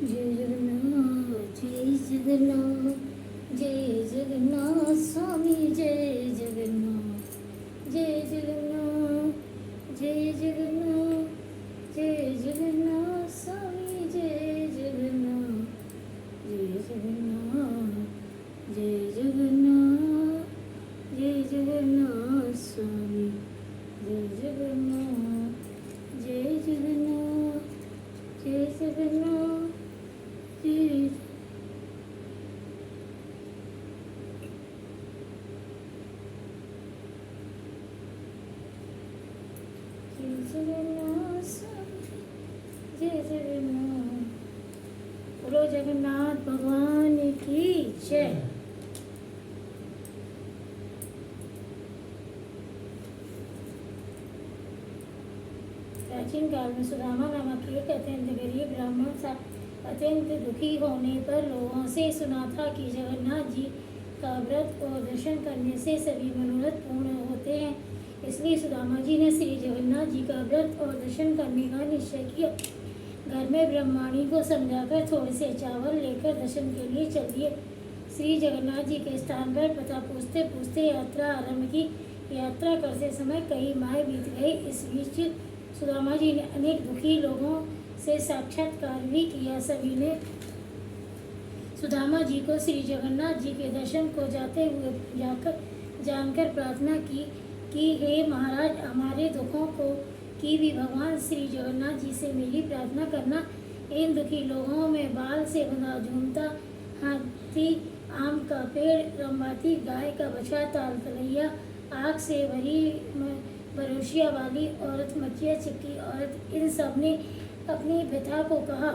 जय जगन्नाथ जय जगन्नाथ जय जगन्नाथ स्वामी जय जगन्नाथ जय जगन्नाथ जय जगन्नाथ जय जगन्नाथ स्वामी जय जगन्नाथ जय जगन्नाथ जय जगन्नाथ जय जगन्नाथ स्वामी जय जगन्नाथ जय जगन्नाथ जय जगन्नाथ जय जगन्नाथ स्वामी जय जगन्नाथ। बोलो जगन्नाथ भगवान की जय। प्राचीन काल में सुदामा नामक एक अत्यंत गरीब ब्राह्मण था। अत्यंत दुखी होने पर लोगों से सुना था कि जगन्नाथ जी का व्रत और दर्शन करने से सभी मनोरथ पूर्ण होते हैं। इसलिए सुदामा जी ने श्री जगन्नाथ जी का व्रत और दर्शन करने का निश्चय किया। घर में ब्रह्माणी को समझाकर थोड़े से चावल लेकर दर्शन के लिए चल दिए। श्री जगन्नाथ जी के स्थान पर पता पूछते पूछते यात्रा आरंभ की। यात्रा करते समय कई माह बीत गए। इस बीच सुदामा जी ने अनेक दुखी लोगों से साक्षात्कार भी किया। सभी ने सुदामा जी को श्री जगन्नाथ जी के दर्शन को जाते हुए जानकर प्रार्थना की कि हे महाराज, हमारे दुखों को की भी भगवान श्री जगन्नाथ जी से मेरी प्रार्थना करना। इन दुखी लोगों में बाल से बंधा झूमता हाथी, आम का पेड़, रंबाती गाय का बछड़ा, ताल तलैया, आग से भरी बरोशिया वाली औरत, मचिया चिपकी औरत, इन सब ने अपनी व्यथा को कहा।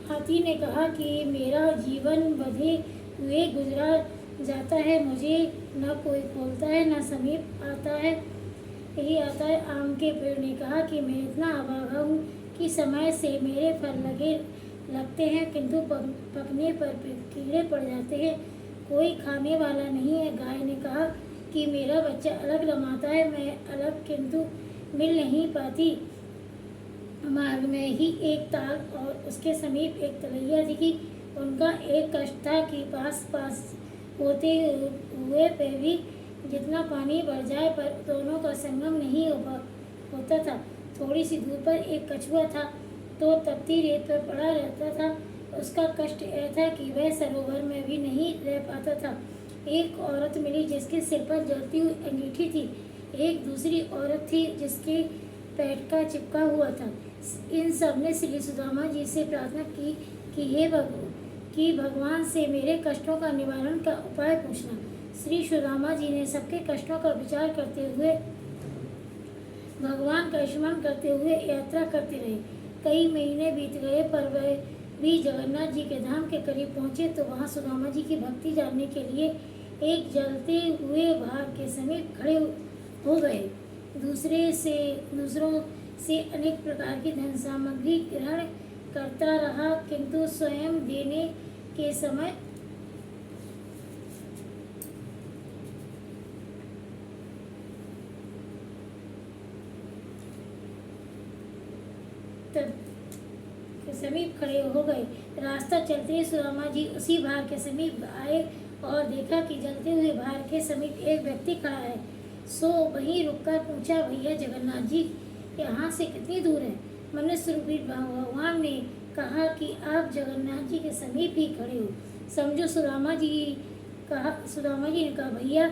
हाथी ने कहा कि मेरा जीवन बंधे हुए गुजरा जाता है, मुझे न कोई खोलता है न समीप आता है यही आता है। आम के पेड़ ने कहा कि मैं इतना अभागा हूँ कि समय से मेरे फल लगते हैं किंतु पकने पर कीड़े पड़ जाते हैं, कोई खाने वाला नहीं है। गाय ने कहा कि मेरा बच्चा अलग रमाता है, मैं अलग किंतु मिल नहीं पाती। मार्ग में ही एक ताल और उसके समीप एक तलैया दिखी। उनका एक कष्ट था कि पास होते हुए पे भी जितना पानी बढ़ जाए पर दोनों का संगम नहीं होता था। थोड़ी सी दूर पर एक कछुआ था तो तपती रेत पर पड़ा रहता था। उसका कष्ट यह था कि वह सरोवर में भी नहीं रह पाता था। एक औरत मिली जिसके सिर पर जलती हुई अंगीठी थी। एक दूसरी औरत थी जिसके पेट का चिपका हुआ था। इन सब ने श्री सुदामा जी से प्रार्थना की कि हे भगवान से मेरे कष्टों का निवारण का उपाय पूछना। श्री सुदामा जी ने सबके कष्टों का विचार करते हुए भगवान का स्मरण करते हुए यात्रा करते रहे। कई महीने बीत गए पर वह भी जगन्नाथ जी के धाम के करीब पहुँचे तो वहाँ सुदामा जी की भक्ति जानने के लिए एक जलते हुए भार के समीप खड़े हो गए। दूसरों से अनेक प्रकार की धन सामग्री ग्रहण करता रहा किंतु स्वयं देने के समय के समीप खड़े हो गए। रास्ता चलते सुदामा जी उसी भार के समीप आए और देखा कि जलते हुए भार के समीप एक व्यक्ति खड़ा है। सो वहीं रुककर पूछा, भैया जगन्नाथ जी यहाँ से कितनी दूर है? मनुष्य रूपी भगवान ने कहा कि आप जगन्नाथ जी के समीप ही खड़े हो, समझो। सुदामा जी ने कहा, भैया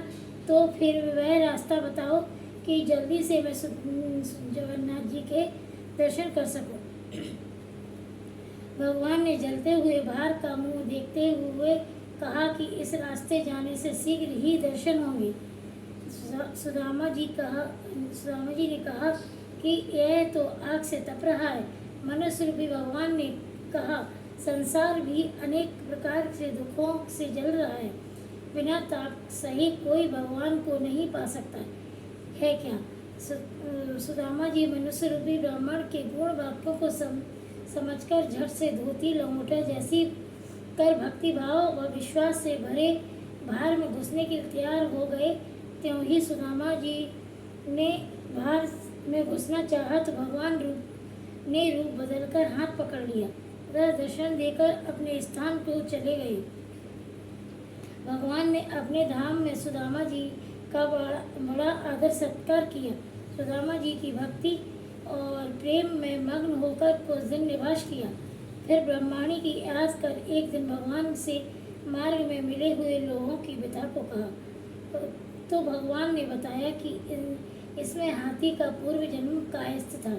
तो फिर वह रास्ता बताओ कि जल्दी से मैं जगन्नाथ जी के दर्शन कर सकूं। भगवान ने जलते हुए भार का मुंह देखते हुए कहा कि इस रास्ते जाने से शीघ्र ही दर्शन होंगे। सुदामा जी ने कहा कि यह तो आग से तप रहा है। मनुष्य रूपी भगवान ने कहा, संसार भी अनेक प्रकार से दुखों से जल रहा है, बिना ताप सही कोई भगवान को नहीं पा सकता है क्या? सुदामा जी मनुष्य रूपी ब्राह्मण के गुण वाक्यों को समझकर झट से धोती लंगोटा जैसी कर भक्ति भाव व विश्वास से भरे भार में घुसने के लिए तैयार हो गए। त्यों ही सुदामा जी ने भार में घुसना चाहा तो भगवान ने रूप बदलकर हाथ पकड़ लिया। वह दर्शन देकर अपने स्थान को चले गए। भगवान ने अपने धाम में सुदामा जी का बड़ा आदर सत्कार किया। सुदामा जी की भक्ति और प्रेम में मग्न होकर कुछ दिन निवास किया। फिर ब्रह्माणी की याद कर एक दिन भगवान से मार्ग में मिले हुए लोगों की व्यथा को कहा। तो भगवान ने बताया कि इसमें हाथी का पूर्व जन्म कायस्थ था।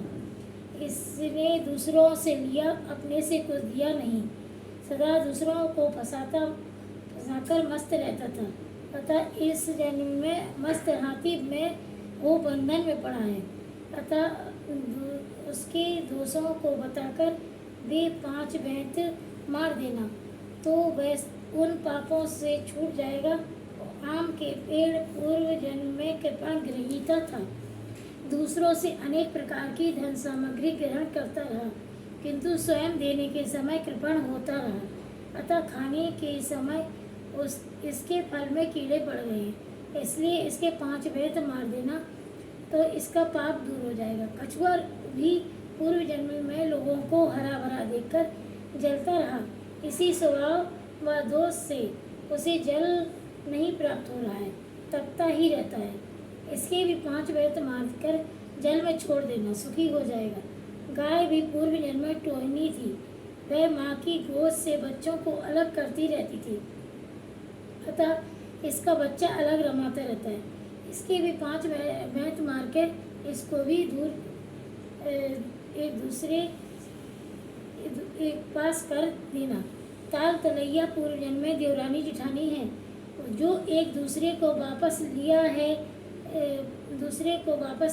इसने दूसरों से लिया, अपने से कुछ दिया नहीं। सदा दूसरों को फंसाकर मस्त रहता था। अतः इस जन्म में मस्त हाथी में वो बंधन में पड़ा है। अतः उसके दोषों को बताकर वे 5 बेंत मार देना, तो वह उन पापों से छूट जाएगा। आम के पेड़ पूर्व जन्म में कृपा ग्रहीता था। दूसरों से अनेक प्रकार की धन सामग्री ग्रहण करता रहा, किंतु स्वयं देने के समय कृपण होता रहा। अतः खाने के समय इसके फल में कीड़े पड़ गए। इसलिए इसके 5 बेंत मार देना, तो इसका पाप दूर हो जाएगा। कछुआ भी पूर्व जन्म में लोगों को हरा भरा देखकर जलता रहा। इसी स्वभाव व दोष से उसे जल नहीं प्राप्त हो रहा है, तपता ही रहता है। इसके भी 5 बेंत मारकर जल में छोड़ देना, सुखी हो जाएगा। गाय भी पूर्व जन्म में टोहनी थी। वह माँ की गोद से बच्चों को अलग करती रहती थी, अतः इसका बच्चा अलग रमाता रहता है। इसके भी 5 बेंत मारकर इसको भी दूर एक पास कर देना। ताल तलैया पूर्व जन्म में देवरानी जिठानी है, जो एक दूसरे को वापस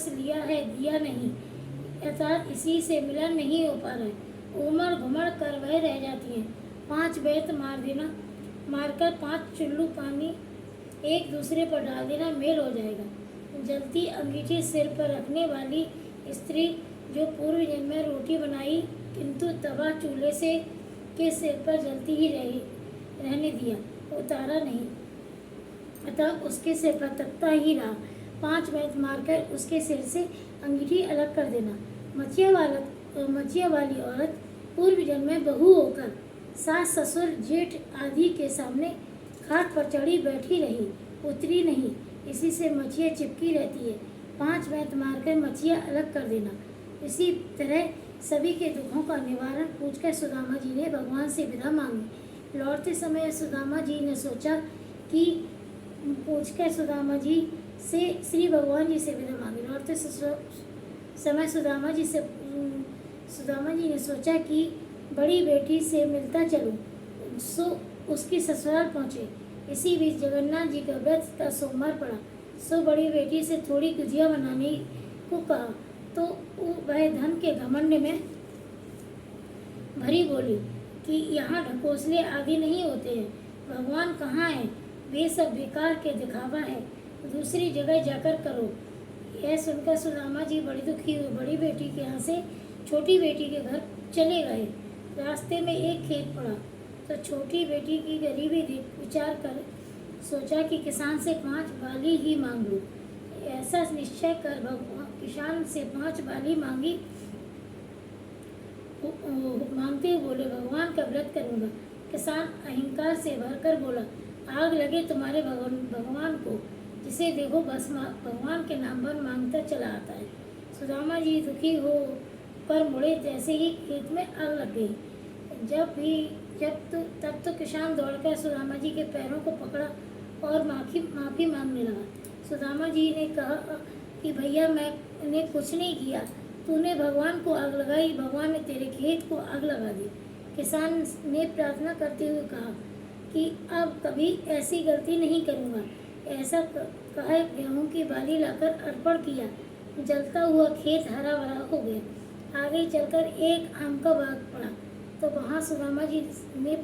लिया है दिया नहीं, अर्थात इसी से मिलन नहीं हो पा रहा है। उमड़ घुमड़ कर वह रह जाती है। 5 बेंत मार देना, मारकर 5 चुल्लू पानी एक दूसरे पर डाल देना, मेल हो जाएगा। जलती अंगीठी सिर पर रखने वाली स्त्री जो पूर्व जन्म में रोटी बनाई, किंतु तवा चूल्हे से के सिर पर जलती ही रहने दिया, उतारा नहीं, अतः उसके सिर पर तपता ही रहा। 5 बेंत मारकर उसके सिर से अंगीठी अलग कर देना। मचिया वाली औरत पूर्व जन्म में बहू होकर सास ससुर जेठ आदि के सामने खाट पर चढ़ी बैठी रही, उतरी नहीं, इसी से मचिया चिपकी रहती है। 5 बेंत मारकर मचिया अलग कर देना। इसी तरह सभी के दुखों का निवारण पूछकर सुदामा जी ने भगवान से विदा मांगी। लौटते समय सुदामा जी ने सोचा कि पूछकर सुदामा जी से श्री भगवान जी से विदा मांगी। लौटते समय सुदामा जी ने सोचा कि बड़ी बेटी से मिलता चलूं, सो उसकी ससुराल पहुँचे। इसी बीच जगन्नाथ जी का व्रत का सोमवार पड़ा, सो बड़ी बेटी से थोड़ी गुजिया बनाने को कहा, तो वह धन के घमंड में भरी बोली कि यहाँ ढकोसले आदि नहीं होते हैं। भगवान कहाँ हैं? वे सब बेकार के दिखावा है, दूसरी जगह जाकर करो। यह सुनकर सुदामा जी बड़ी दुखी हुई। बड़ी बेटी के यहाँ से छोटी बेटी के घर चले गए। रास्ते में एक खेत पड़ा, तो छोटी बेटी की गरीबी देख विचार कर सोचा कि किसान से 5 बाली ही मांग लूं। ऐसा निश्चय कर भगवान किसान से 5 बाली मांगते हुए बोले, भगवान का व्रत करूंगा। किसान अहंकार से भरकर बोला, आग लगे तुम्हारे भगवान को, जिसे देखो बस भगवान के नाम पर मांगता चला आता है। सुदामा जी दुखी हो पर मुड़े, जैसे ही खेत में आग लग गई। तब तो किसान दौड़कर सुदामा जी के पैरों को पकड़ा और माफी मांगने लगा। सुदामा जी ने कहा कि भैया मैंने कुछ नहीं किया, तूने भगवान को आग लगाई, भगवान ने तेरे खेत को आग लगा दी। किसान ने प्रार्थना करते हुए कहा कि अब कभी ऐसी गलती नहीं करूँगा। ऐसा कह गेहूँ की बाली लाकर अर्पण किया। जलता हुआ खेत हरा भरा हो गया। आगे चलकर एक आम का बाग पड़ा, तो वहाँ सुदामा जी ने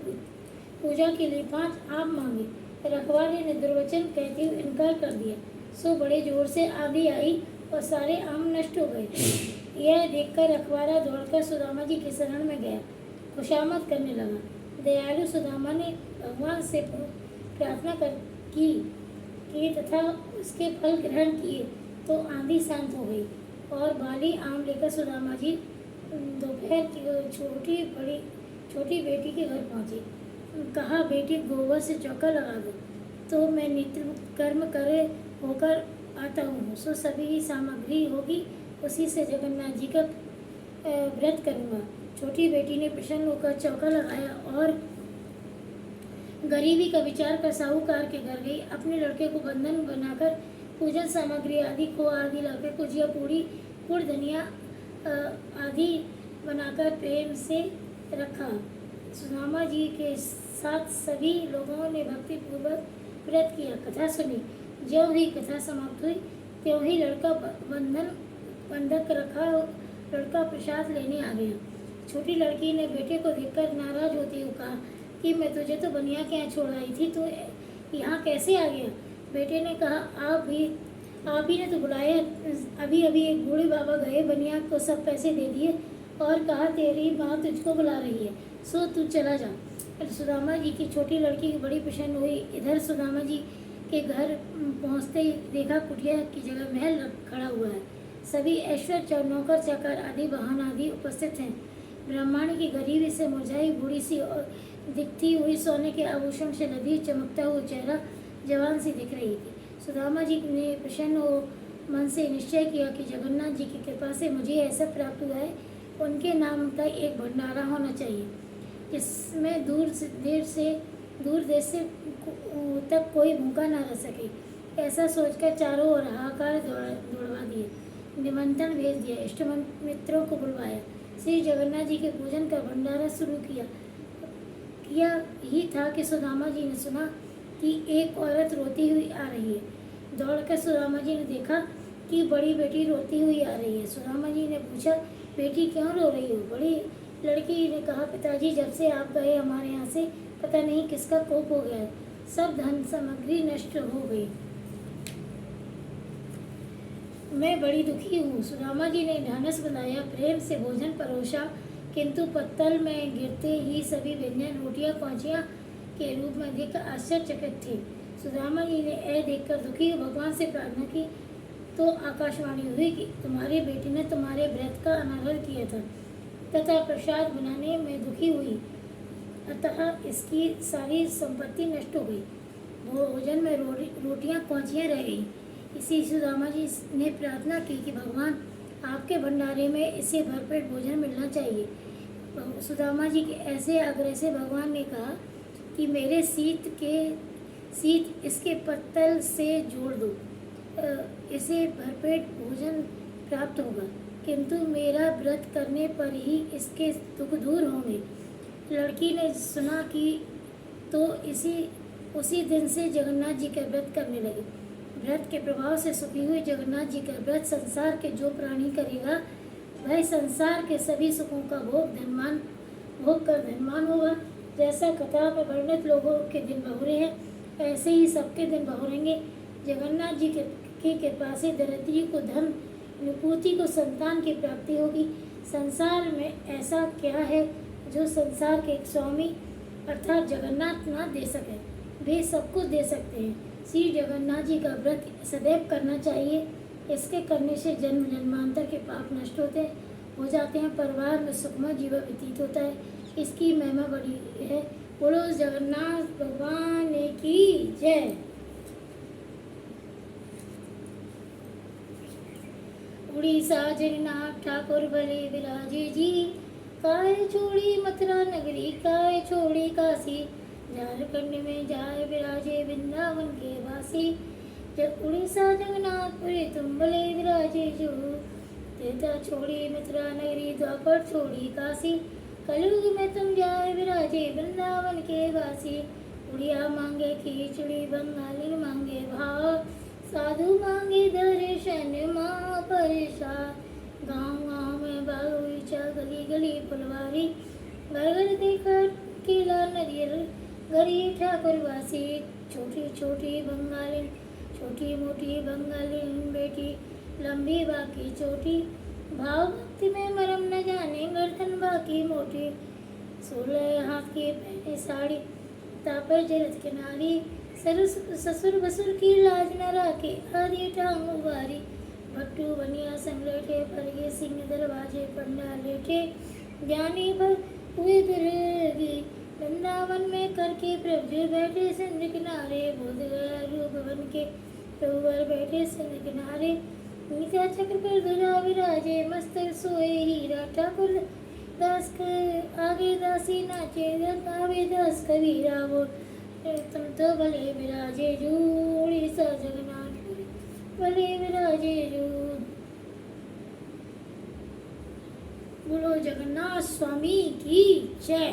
पूजा के लिए 5 आम मांगे। रखवाले ने दुर्वचन कहते हुए इनकार कर दिया, सो बड़े जोर से आंधी आई और सारे आम नष्ट हो गए। यह देखकर रखवाला दौड़कर सुदामा जी के शरण में गया, खुशामद करने लगा। दयालु सुदामा ने भगवान से प्रार्थना की तथा उसके फल ग्रहण किए, तो आंधी शांत हो गई और बाली आम लेकर सुदामा जी दोपहर की छोटी बड़ी छोटी बेटी के घर पहुंची। कहा, बेटी गोबर से चौका लगा दो तो मैं नित्य कर्म करे होकर आता हूँ। सो सभी सामग्री होगी, उसी से जगन्नाथ जी का व्रत करूँगा। छोटी बेटी ने प्रसन्न होकर चौका लगाया और गरीबी का विचार कर साहूकार के घर गई। अपने लड़के को बंधन बनाकर पूजन सामग्री आदि को आदि लाकर कुजिया पूरी गुड़ धनिया आदि बनाकर प्रेम से रखा। सुदामा जी के साथ सभी लोगों ने भक्तिपूर्वक व्रत किया, कथा सुनी। ज्यों ही कथा समाप्त हुई त्यों ही लड़का बंधक रखा, लड़का प्रसाद लेने आ गया। छोटी लड़की ने बेटे को देखकर नाराज होते हुए कहा कि मैं तुझे तो बनिया के यहाँ छोड़ आई थी, तो यहाँ कैसे आ गया? बेटे ने कहा, आप ही ने तो बुलाया। अभी अभी एक बूढ़े बाबा गए, बनिया को सब पैसे दे दिए और कहा तेरी माँ तुझको बुला रही है, सो तू चला जा। सुदामा जी की छोटी लड़की बड़ी प्रसन्न हुई। इधर सुदामा जी के घर पहुँचते ही देखा कुटिया की जगह महल खड़ा हुआ है। सभी ऐश्वर्य नौकर चाकर आदि वाहन आदि उपस्थित हैं। ब्राह्मणी की गरीबी से मुरझाई बूढ़ी सी और दिखती हुई सोने के आभूषण से लदी चमकता हुआ चेहरा जवान सी दिख रही थी। सुदामा जी ने प्रसन्न हो मन से निश्चय किया कि जगन्नाथ जी की कृपा से मुझे ऐसा प्राप्त हुआ है, उनके नाम का एक भंडारा होना चाहिए जिसमें दूर देश से तक कोई भूखा ना रह सके। ऐसा सोचकर चारों ओर हाहाकार दौड़वा दिए, निमंत्रण भेज दिया, इष्ट मित्रों को बुलवाया। श्री जगन्नाथ जी के पूजन का भंडारा शुरू किया ही था कि सुदामा जी ने सुना कि एक औरत रोती हुई आ रही है। दौड़कर सुदामा जी ने देखा कि बड़ी बेटी रोती हुई आ रही है। सुदामा जी ने पूछा, बेटी क्यों रो रही हो? बड़ी लड़की ने कहा, पिताजी जब से आप गए हमारे यहाँ से पता नहीं किसका कोप हो गया है, सब धन सामग्री नष्ट हो गई, मैं बड़ी दुखी हूँ। सुदामा जी ने ढांढस बनाया, प्रेम से भोजन परोसा, किंतु पत्तल में गिरते ही सभी व्यंजन रोटियां कौचियां के रूप में देखकर आश्चर्यचकित थे। सुदामा जी ने देखकर दुखी भगवान से प्रार्थना की तो आकाशवाणी हुई कि तुम्हारे बेटे ने तुम्हारे व्रत का अनादर किया था तथा प्रसाद बनाने में दुखी हुई, अतः इसकी सारी संपत्ति नष्ट हो गई। भोजन में रोटियां कौचियां रह गई। इसी सुदामा जी ने प्रार्थना की कि भगवान आपके भंडारे में इसे भरपेट भोजन मिलना चाहिए। सुदामा जी के ऐसे आग्रह से भगवान ने कहा कि मेरे सीत इसके पत्तल से जोड़ दो, इसे भरपेट भोजन प्राप्त होगा, किंतु मेरा व्रत करने पर ही इसके दुख दूर होंगे। लड़की ने सुना कि तो उसी दिन से जगन्नाथ जी का व्रत करने लगे। व्रत के प्रभाव से सुखी हुए जगन्नाथ जी का व्रत संसार के जो प्राणी करेगा वह संसार के सभी सुखों का भोग कर धनवान होगा। जैसा कथा में वर्णित लोगों के दिन बहुरे हैं, ऐसे ही सबके दिन बहुरेंगे। जगन्नाथ जी की कृपा से दरिद्री को धन, निपूति को संतान की प्राप्ति होगी। संसार में ऐसा क्या है जो संसार के स्वामी अर्थात जगन्नाथ ना दे सके? वे सबको दे सकते हैं। श्री जगन्नाथ जी का व्रत सदैव करना चाहिए। इसके करने से जन्म जन्मांतर के पाप नष्ट हो जाते हैं, परिवार में सुखमय जीवन व्यतीत होता है। इसकी महिमा बड़ी है। बोलो जगन्नाथ भगवान की जय। उड़ीसा जगन्नाथ ठाकुर भले विराजे जी, काय छोड़ी मथुरा नगरी, काय छोड़ी काशी, झारखंड में जाए विराजे वृंदावन के वासी। जब उड़ीसा जगन्नाथपुरी तुम भले विराजे जो, त्रेता छोड़ी मथुरा नगरी, द्वापर छोड़ी काशी, कलयुग में तुम जाए विराजे वृंदावन के वासी। उड़िया मांगे खिचड़ी, बंगाली मांगे भाव, साधु मांगे दर्शन माँ परेशा। गाँव गाँव में बागीचा, गली गली फुलवारी, घर घर देखा केला नरियल, गरीब ठाकुर वासी। छोटी छोटी बंगाली, छोटी मोटी बंगाली बेटी, लंबी बाकी छोटी, भाव भक्ति में मरम न जाने, गर्दन बाकी मोटी। 16 हाथ की पहनी साड़ी, तापर जरद के नारी, ससुर बसुर की लाज न राखे, आदि टांग उबारी। भट्टू बनिया संग लेटे, पर ये सिंह दरवाजे पर न लेटे, ज्ञानी हुए दुर्गी। वृंदावन में करके प्रभु बैठे सिंध किनारे, बोध गया रूप बन के प्रभु वर बैठे सिंध किनारे। नीचा चक्र पर ध्वजा विराजे, मस्तक सोए हीरा ठाकुर दास आगे दासी नाचे, गावे दास कबीरा वो। तुम तो भले विराजे जोड़ी सा जगन्नाथ, भले विराजे जो। बोलो जगन्नाथ स्वामी की जय।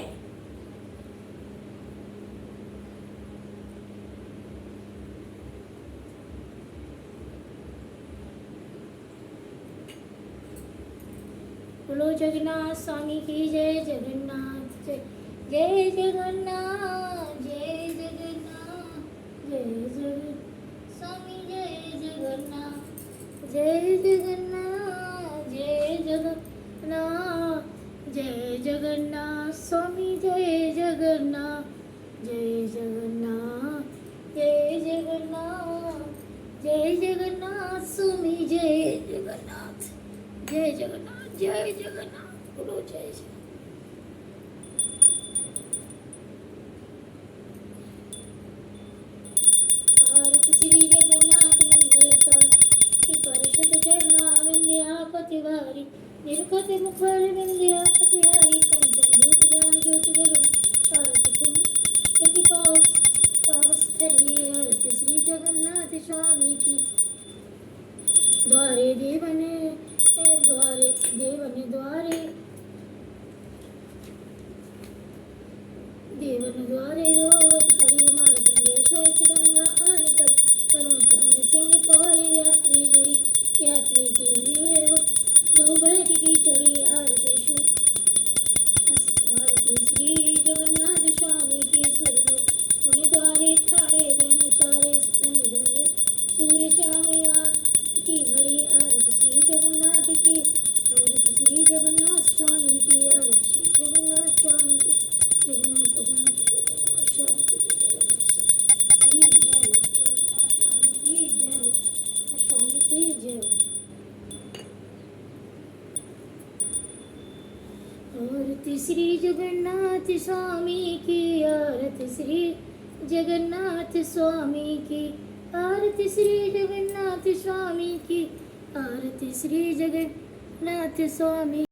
बोलो जगन्नाथ स्वामी की जय। जगन्नाथ जय जय जगन्नाथ, जय जगन्नाथ, जय जगन्नाथ स्वामी, जय जगन्नाथ, जय जगन्नाथ, जय जगन्नाथ, जय जगन्नाथ स्वामी, जय जगन्नाथ, जय जगन्नाथ, जय जगन्नाथ, जय जगन्नाथ स्वामी, जय जगन्नाथ, जय जगन्नाथ, जय जगन्नाथ। बोलो जय जय। आरती श्री जगन्नाथ मंगलकारी, परिषद चरणा विंध्यापति वारी, निर्गत मुखर विंध्यापति हारी, कंचन रूप ज्ञान ज्योति जगो, आरती पुण्य यति पावस्तरी। आरती श्री जगन्नाथ स्वामी की। द्वारे देवने द्वारे देवने द्वारे, देवन द्वारे रोवत हरि मार्कंडेश्वर गंगा आने कर, करुण चंद सिंह पौरे यात्री जुड़ी, यात्री की भीड़ बहुबलट की चढ़ी। आरती श्री जगन्नाथ स्वामी की सुरनो, मुनि द्वारे ठाड़े धन चारे स्कंद धन्य सूर्य श्याम की घड़ी। आरती श्री जगन्नाथ की, आरती श्री जगन्नाथ स्वामी की, आरती श्री जगन्नाथ स्वामी की, जगन्नाथ भगवान की जय, स्वामी की जय, स्वामी की जय, स्वामी की जय। आरती श्री जगन्नाथ स्वामी की, आरती श्री जगन्नाथ स्वामी की, आरती श्री जगन्नाथ स्वामी की, आरती श्री जगन्नाथ स्वामी।